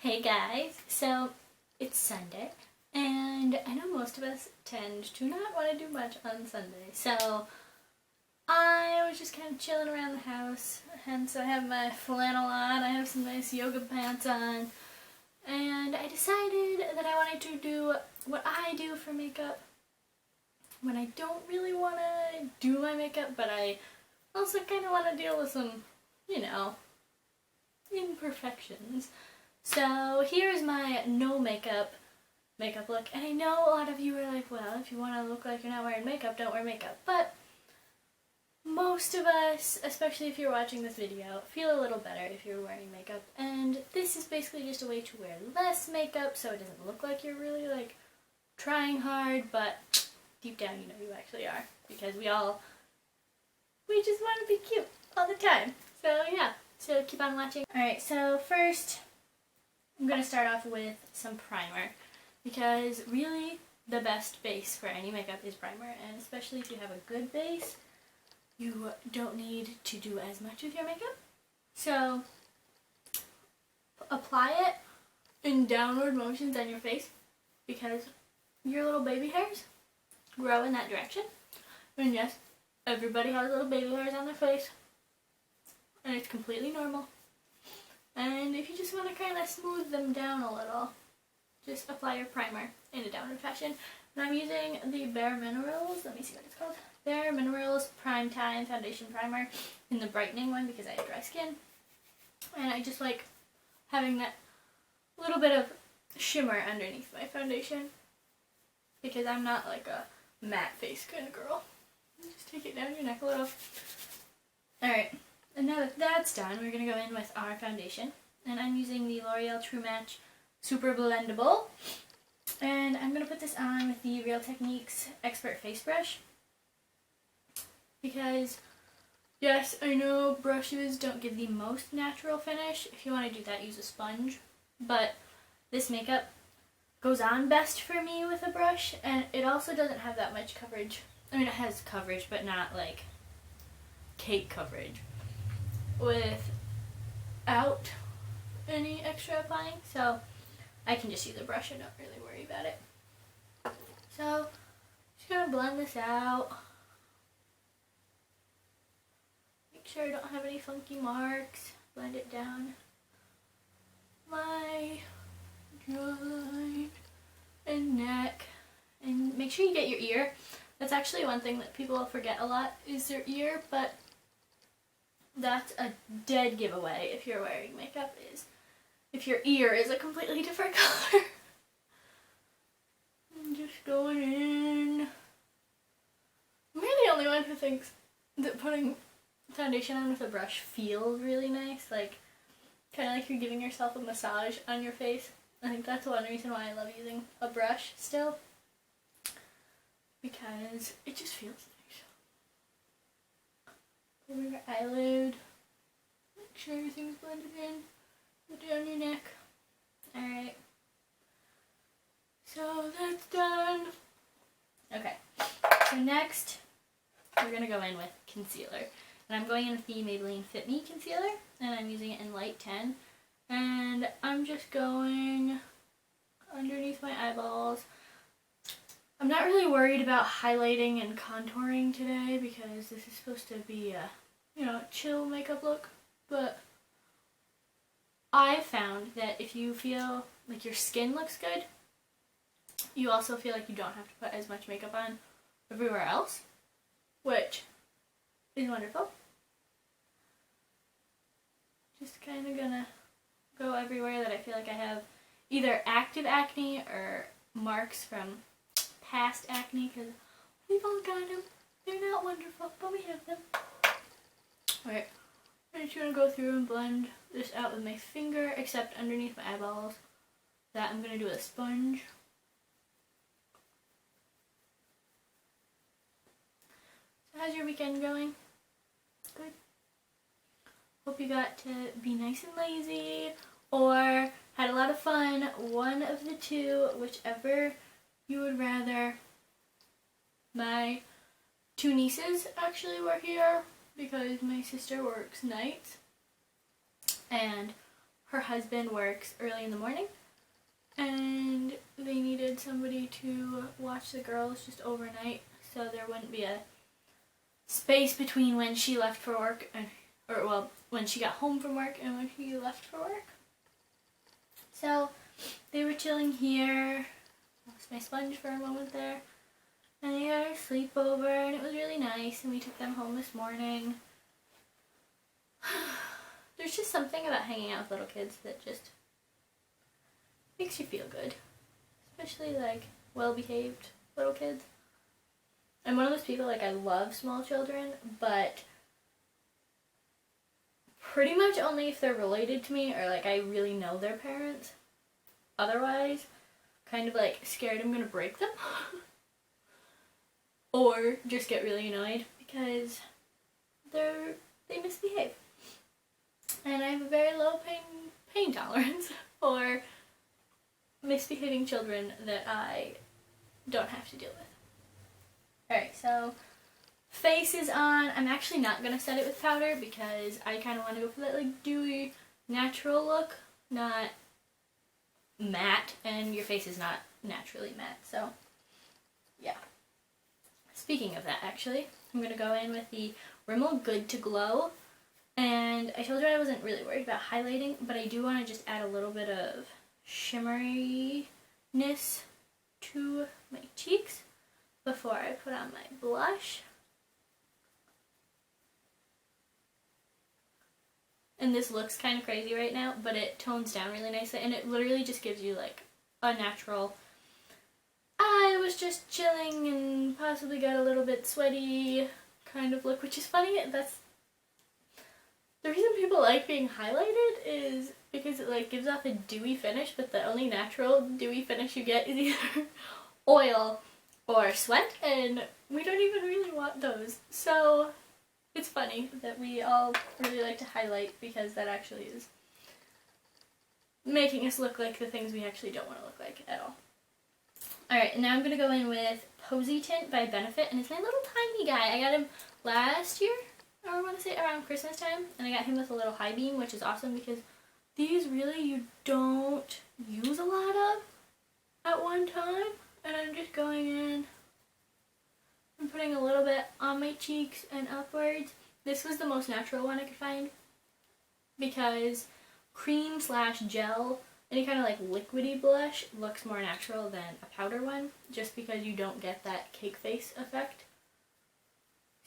Hey guys, so it's Sunday, and I know most of us tend to not want to do much on Sunday, so I was just kind of chilling around the house, hence I have my flannel on, I have some nice yoga pants on, and I decided that I wanted to do what I do for makeup when I don't really want to do my makeup, but I also kind of want to deal with some, imperfections. So here's my no makeup look, and I know a lot of you are like, well, if you want to look like you're not wearing makeup, don't wear makeup, but most of us, especially if you're watching this video, feel a little better if you're wearing makeup, and this is basically just a way to wear less makeup so it doesn't look like you're really like trying hard, but deep down you know you actually are, because we just want to be cute all the time. So yeah, so keep on watching. Alright, so first I'm going to start off with some primer, because really the best base for any makeup is primer, and especially if you have a good base, you don't need to do as much of your makeup. So apply it in downward motions on your face, because your little baby hairs grow in that direction. And yes, everybody has little baby hairs on their face, and it's completely normal. And if you just want to kind of smooth them down a little, just apply your primer in a downward fashion. And I'm using the Bare Minerals, let me see what it's called, Bare Minerals Prime Time Foundation Primer in the brightening one, because I have dry skin. And I just like having that little bit of shimmer underneath my foundation, because I'm not like a matte face kind of girl. Just take it down your neck a little. Alright. And now that that's done, we're going to go in with our foundation. And I'm using the L'Oreal True Match Super Blendable. And I'm going to put this on with the Real Techniques Expert Face Brush. Because, yes, I know brushes don't give the most natural finish. If you want to do that, use a sponge. But this makeup goes on best for me with a brush. And it also doesn't have that much coverage. I mean, it has coverage, but not like cake coverage without any extra applying, so I can just use a brush and don't really worry about it. So just gonna blend this out, make sure I don't have any funky marks, blend it down my jawline and neck, and make sure you get your ear. That's actually one thing that people forget a lot, is their ear, but that's a dead giveaway if you're wearing makeup, is if your ear is a completely different color. I'm just going in. I'm the only one who thinks that putting foundation on with a brush feels really nice, like kind of like you're giving yourself a massage on your face. I think that's one reason why I love using a brush still, because it just feels nice. Over your eyelid, make sure everything's blended in, go down your neck. Alright, so that's done. Okay, so next we're going to go in with concealer. And I'm going in with the Maybelline Fit Me concealer, and I'm using it in light 10. And I'm just going underneath my eyeballs. I'm not really worried about highlighting and contouring today, because this is supposed to be a, chill makeup look, but I found that if you feel like your skin looks good, you also feel like you don't have to put as much makeup on everywhere else, which is wonderful. Just kind of gonna go everywhere that I feel like I have either active acne or marks from past acne, because we've all got them. They're not wonderful, but we have them. Alright, I'm just going to go through and blend this out with my finger, except underneath my eyeballs. That I'm going to do with a sponge. So how's your weekend going? Good? Hope you got to be nice and lazy, or had a lot of fun. One of the two, whichever you would rather. My two nieces actually were here because my sister works nights, and her husband works early in the morning and they needed somebody to watch the girls just overnight so there wouldn't be a space between when she left for work and, or well, when she got home from work and when she left for work. So they were chilling here. Lost my sponge for a moment there. And they had a sleepover and it was really nice and we took them home this morning. There's just something about hanging out with little kids that just makes you feel good. Especially like well-behaved little kids. I'm one of those people, like I love small children, but pretty much only if they're related to me or like I really know their parents. Otherwise, kind of like scared I'm gonna break them. Or just get really annoyed because they misbehave. And I have a very low pain tolerance for misbehaving children that I don't have to deal with. Alright, so face is on. I'm actually not going to set it with powder because I kind of want to go for that like dewy, natural look, not matte, and your face is not naturally matte, so yeah. Speaking of that, actually, I'm going to go in with the Rimmel Good to Glow, and I told you I wasn't really worried about highlighting, but I do want to just add a little bit of shimmeriness to my cheeks before I put on my blush. And this looks kind of crazy right now, but it tones down really nicely, and it literally just gives you like a natural, I was just chilling and possibly got a little bit sweaty kind of look, which is funny. That's the reason people like being highlighted is because it like gives off a dewy finish, but the only natural dewy finish you get is either oil or sweat, and we don't even really want those. So it's funny that we all really like to highlight because that actually is making us look like the things we actually don't want to look like at all. Alright, and now I'm going to go in with Posy Tint by Benefit, and it's my little tiny guy. I got him last year, or I want to say around Christmas time, and I got him with a little high beam, which is awesome because these really you don't use a lot of at one time, and I'm just going in and putting a little bit on my cheeks and upwards. This was the most natural one I could find because cream slash gel, any kind of like liquidy blush looks more natural than a powder one just because you don't get that cake face effect.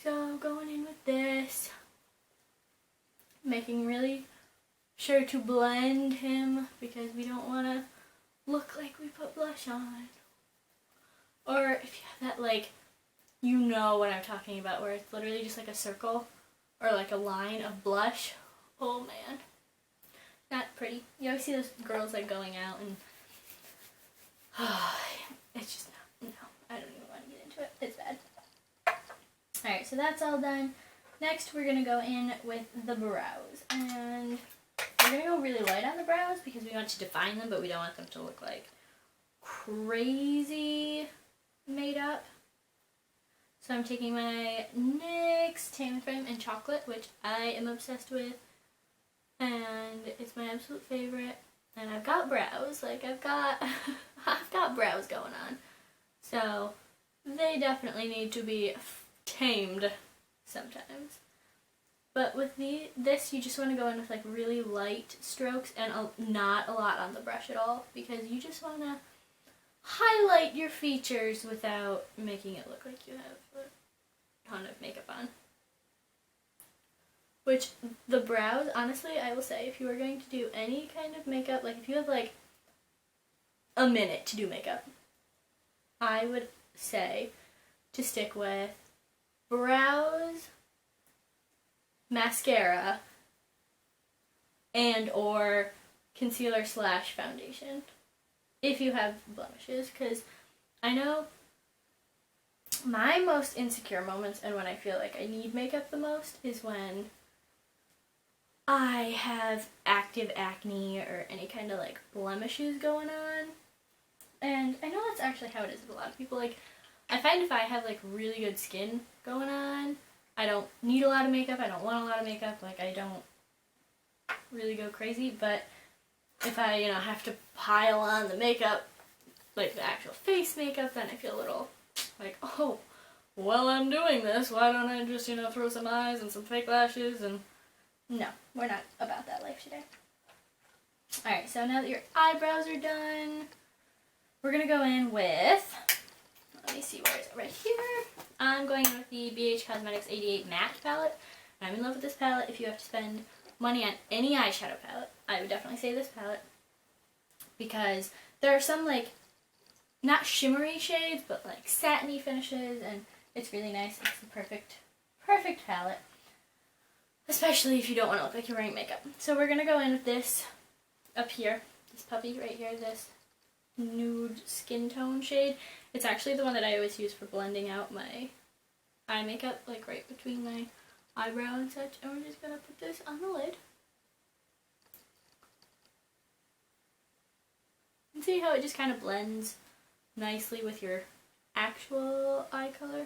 So going in with this, making really sure to blend him because we don't want to look like we put blush on. Or if you have that like, you know what I'm talking about, where it's literally just like a circle or like a line of blush. Oh man. Not pretty. You always see those girls like going out and it's just no, I don't even want to get into it. It's bad. Alright, so that's all done. Next we're going to go in with the brows. And we're going to go really light on the brows because we want to define them, but we don't want them to look like crazy made up. So I'm taking my NYX Tan Frame in Chocolate, which I am obsessed with. And it's my absolute favorite. And I've got brows, like I've got brows going on. So they definitely need to be tamed sometimes. But with this you just want to go in with like really light strokes and not a lot on the brush at all because you just want to highlight your features without making it look like you have a ton of makeup on. Which, the brows, honestly, I will say, if you are going to do any kind of makeup, like if you have like a minute to do makeup, I would say to stick with brows, mascara, and or concealer slash foundation. If you have blemishes, because I know my most insecure moments and when I feel like I need makeup the most is when I have active acne or any kind of like blemishes going on. And I know that's actually how it is with a lot of people. Like, I find if I have like really good skin going on, I don't need a lot of makeup, I don't want a lot of makeup, like I don't really go crazy, but if I, have to pile on the makeup, like the actual face makeup, then I feel a little like, oh, well, I'm doing this. Why don't I just, throw some eyes and some fake lashes and... No, we're not about that life today. Alright, so now that your eyebrows are done, we're going to go in with, let me see, where is it? Right here. I'm going in with the BH Cosmetics 88 Matte Palette. I'm in love with this palette. If you have to spend money on any eyeshadow palette, I would definitely say this palette. Because there are some, like, not shimmery shades, but, like, satiny finishes, and it's really nice. It's the perfect palette. Especially if you don't want to look like you're wearing makeup. So we're going to go in with this up here. This puppy right here. This nude skin tone shade. It's actually the one that I always use for blending out my eye makeup. Like right between my eyebrow and such. And we're just going to put this on the lid. And see how it just kind of blends nicely with your actual eye color.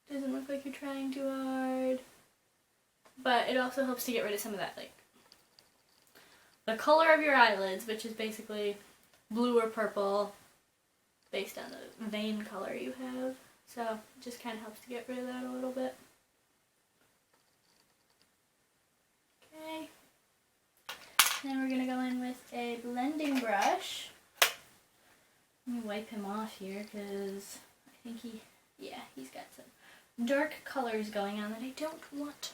Doesn't look like you're trying too hard. But it also helps to get rid of some of that, like, the color of your eyelids, which is basically blue or purple based on the vein color you have. So it just kind of helps to get rid of that a little bit. Okay. Then we're going to go in with a blending brush. Let me wipe him off here because I think he's got some dark colors going on that I don't want.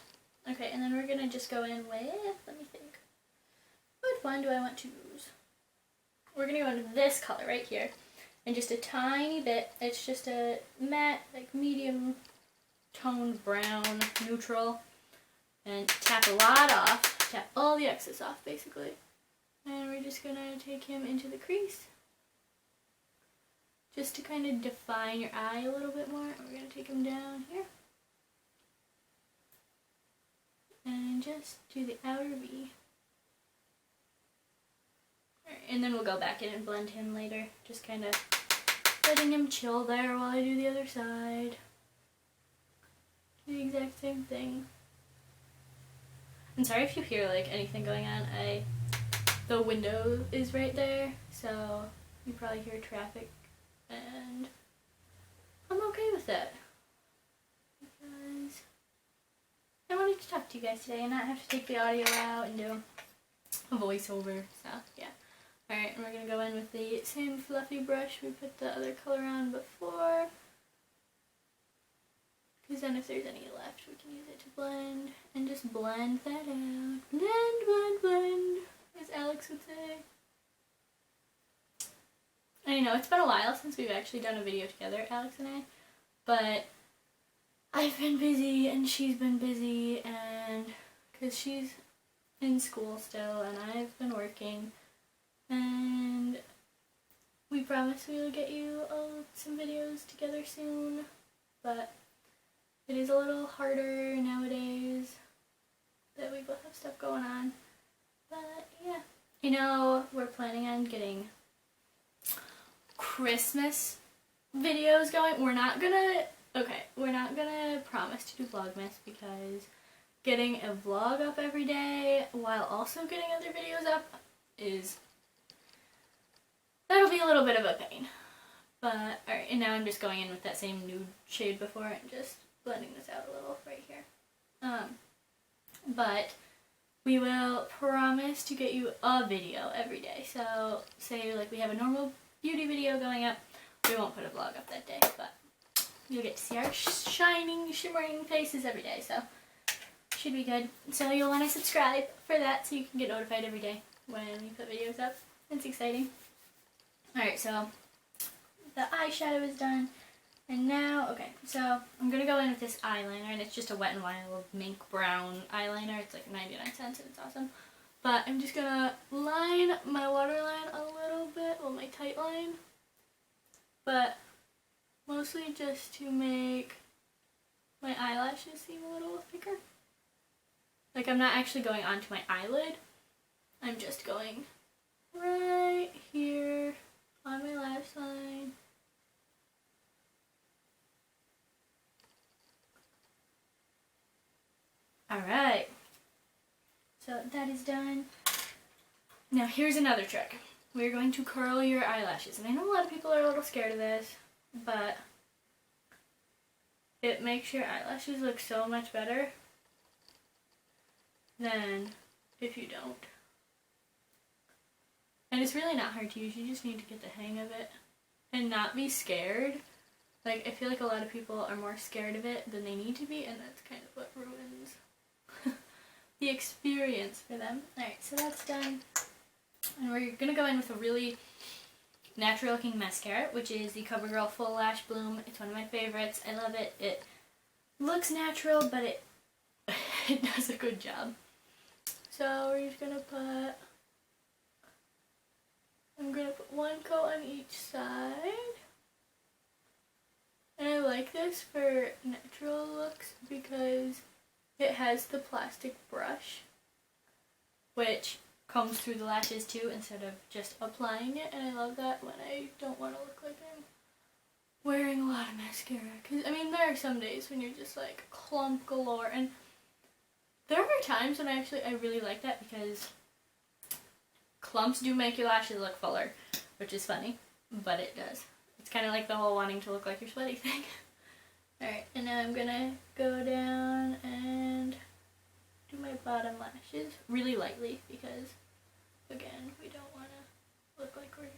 Okay, and then we're going to just go in with, let me think, what one do I want to use? We're going to go into this color right here, and just a tiny bit. It's just a matte, like medium toned brown, neutral, and tap a lot off, tap all the excess off basically. And we're just going to take him into the crease, just to kind of define your eye a little bit more. And we're going to take him down here. And just do the outer V. Alright, and then we'll go back in and blend him later. Just kind of letting him chill there while I do the other side. Do the exact same thing. I'm sorry if you hear like anything going on. The window is right there, so you probably hear traffic. And I'm okay with that because I wanted to talk to you guys today and not have to take the audio out and do a voiceover. So yeah. Alright, and we're going to go in with the same fluffy brush we put the other color on before. Because then if there's any left, we can use it to blend. And just blend that out. Blend, blend, blend, as Alex would say. I know it's been a while since we've actually done a video together, Alex and I, but I've been busy and she's been busy, and because she's in school still and I've been working, and we promised we would get you some videos together soon, but it is a little harder nowadays that we both have stuff going on. But yeah, we're planning on getting Christmas videos going. We're not gonna promise to do Vlogmas because getting a vlog up every day while also getting other videos up that'll be a little bit of a pain. But alright, and now I'm just going in with that same nude shade before and just blending this out a little right here. But we will promise to get you a video every day. So say like we have a normal beauty video going up, we won't put a vlog up that day, but you'll get to see our shining, shimmering faces every day, so should be good. So you'll want to subscribe for that so you can get notified every day when we put videos up. It's exciting. Alright, so the eyeshadow is done, and now, okay, so I'm going to go in with this eyeliner, and it's just a Wet n Wild mink brown eyeliner. It's like 99 cents and it's awesome. But I'm just going to line my waterline a little bit, well, my tight line, but mostly just to make my eyelashes seem a little thicker. Like I'm not actually going onto my eyelid, I'm just going right here on my lash line. Alright. So that is done. Now here's another trick. We're going to curl your eyelashes. And I know a lot of people are a little scared of this, but it makes your eyelashes look so much better than if you don't. And it's really not hard to use. You just need to get the hang of it and not be scared. Like, I feel like a lot of people are more scared of it than they need to be, and that's kind of what ruins the experience for them. Alright, so that's done. And we're going to go in with a really natural looking mascara, which is the CoverGirl Full Lash Bloom. It's one of my favorites. I love it. It looks natural, but it does a good job. So we're just going to put, I'm going to put one coat on each side. And I like this for natural looks because it has the plastic brush, which combs through the lashes too instead of just applying it, and I love that when I don't want to look like I'm wearing a lot of mascara. Because, I mean, there are some days when you're just like clump galore, and there are times when I really like that because clumps do make your lashes look fuller, which is funny, but it does. It's kind of like the whole wanting to look like you're sweaty thing. Alright, and now I'm gonna go down and do my bottom lashes really lightly because, again, we don't want to look like we're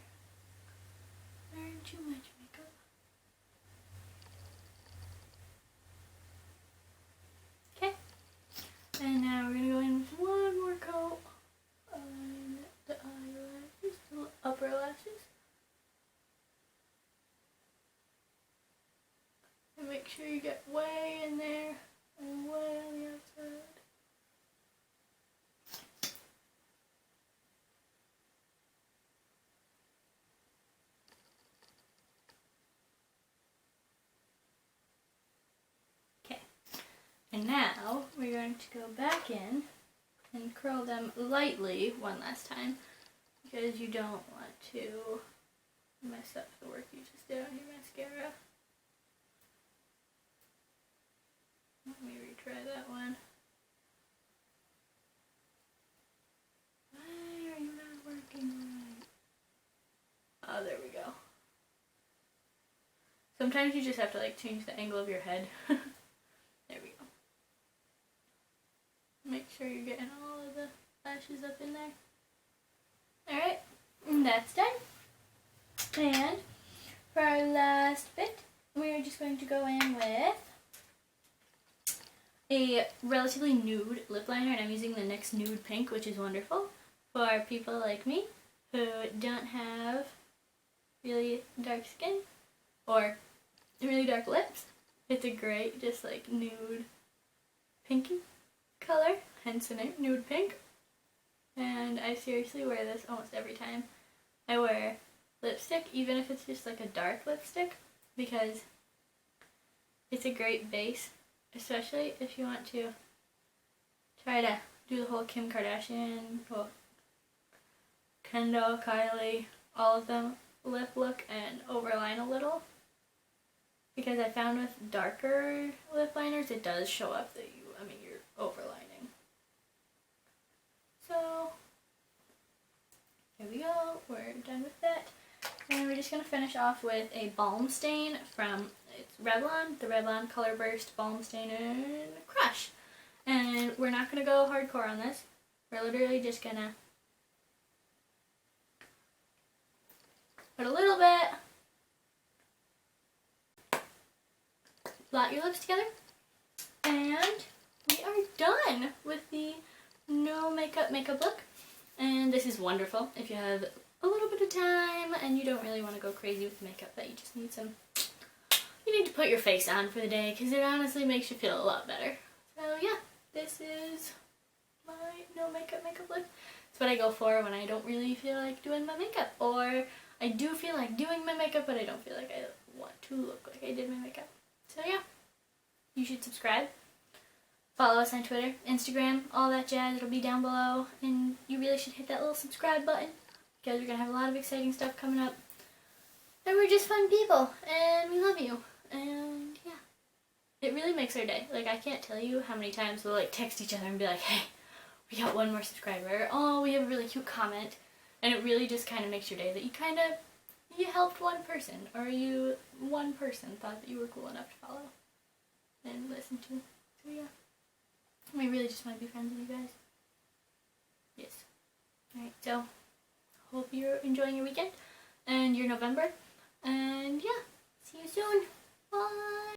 wearing too much makeup. Okay, and now we're going to go in with one more coat on the eyelashes, the upper lashes. And make sure you get way in there and way on the outside. Okay, and now we're going to go back in and curl them lightly one last time because you don't want to mess up the work you just did on your mascara. Let me retry that one. Why are you not working right? Oh, there we go. Sometimes you just have to like change the angle of your head. There we go. Make sure you're getting all of the lashes up in there. Alright, that's done. And for our last bit, we're just going to go in with a relatively nude lip liner, and I'm using the NYX Nude Pink, which is wonderful for people like me who don't have really dark skin or really dark lips. It's a great, just like nude pinky color, hence the name, Nude Pink. And I seriously wear this almost every time I wear lipstick, even if it's just like a dark lipstick, because it's a great base. Especially if you want to try to do the whole Kim Kardashian, well, Kendall, Kylie, all of them lip look and overline a little. Because I found with darker lip liners, it does show up that you're overlining. So, here we go. We're done with that. And we're just going to finish off with a balm stain from, it's Revlon, the Revlon Color Burst Balm Stain and Crush. And we're not going to go hardcore on this. We're literally just going to put a little bit, blot your lips together, and we are done with the no makeup look. And this is wonderful if you have a little bit of time and you don't really want to go crazy with makeup, but you just need you need to put your face on for the day because it honestly makes you feel a lot better. So yeah, this is my no makeup look. It's what I go for when I don't really feel like doing my makeup, or I do feel like doing my makeup but I don't feel like I want to look like I did my makeup. So yeah, you should subscribe. Follow us on Twitter, Instagram, all that jazz. It'll be down below, and you really should hit that little subscribe button because we're going to have a lot of exciting stuff coming up. And we're just fun people, and we love you. And yeah, it really makes our day. Like, I can't tell you how many times we'll like text each other and be like, hey, we got 1 more subscriber. Oh, we have a really cute comment. And it really just kind of makes your day that you helped one person, or one person thought that you were cool enough to follow and listen to. So yeah, we really just want to be friends with you guys. Yes. Alright, so hope you're enjoying your weekend and your November. And yeah, see you soon. Bye.